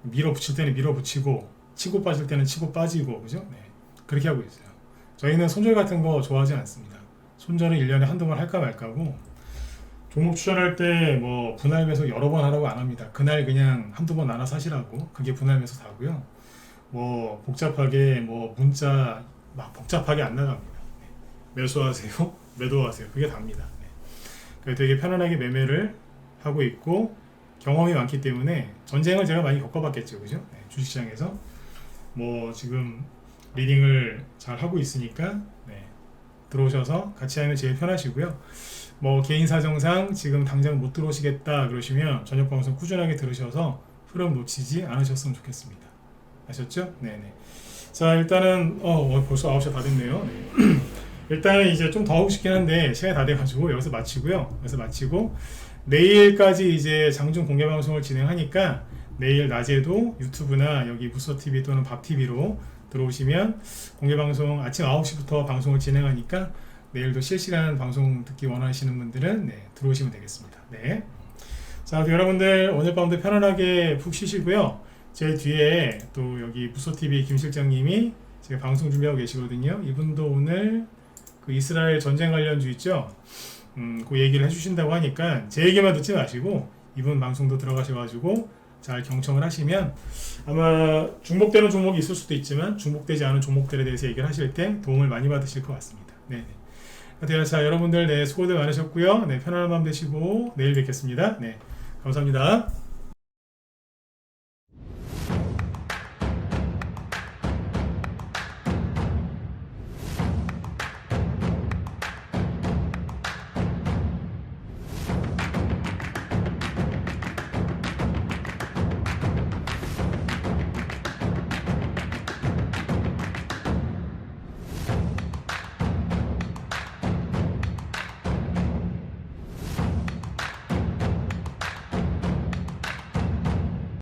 밀어붙일 때는 밀어붙이고 치고 빠질 때는 치고 빠지고 그죠? 네, 그렇게 하고 있어요. 저희는 손절 같은 거 좋아하지 않습니다. 손절은 1년에 한두 번 할까 말까고 종목 추천할 때 뭐 분할 매수 여러 번 하라고 안 합니다. 그날 그냥 한두 번 나눠 사시라고 그게 분할 매수 다고요. 뭐 복잡하게 뭐 문자 막 복잡하게 안 나갑니다. 네. 매수하세요, 매도하세요. 그게 답니다. 네. 되게 편안하게 매매를 하고 있고 경험이 많기 때문에 전쟁을 제가 많이 겪어봤겠죠, 그죠? 네. 주식시장에서 뭐 지금 리딩을 잘 하고 있으니까 네. 들어오셔서 같이 하면 제일 편하시고요. 뭐 개인 사정상 지금 당장 못 들어오시겠다 그러시면 저녁 방송 꾸준하게 들으셔서 흐름 놓치지 않으셨으면 좋겠습니다. 아셨죠? 네네. 자 일단은 벌써 9시가 다 됐네요. 네. 일단은 이제 좀 더 하고 싶긴 한데 시간이 다 돼가지고 여기서 마치고요. 여기서 마치고 내일까지 이제 장중 공개 방송을 진행하니까 내일 낮에도 유튜브나 여기 무서TV 또는 밥TV로 들어오시면 공개 방송 아침 9시부터 방송을 진행하니까 내일도 실시간 방송 듣기 원하시는 분들은 네, 들어오시면 되겠습니다. 네. 자 여러분들 오늘 밤도 편안하게 푹 쉬시고요. 제 뒤에 또 여기 무서TV 김 실장님이 제가 방송 준비하고 계시거든요. 이분도 오늘 그 이스라엘 전쟁 관련주 있죠. 그 얘기를 해주신다고 하니까 제 얘기만 듣지 마시고 이분 방송도 들어가셔가지고 잘 경청을 하시면 아마 중복되는 종목이 있을 수도 있지만 중복되지 않은 종목들에 대해서 얘기를 하실 때 도움을 많이 받으실 것 같습니다. 네. 자 여러분들 네 수고들 많으셨고요. 네 편안한 밤 되시고 내일 뵙겠습니다. 네 감사합니다.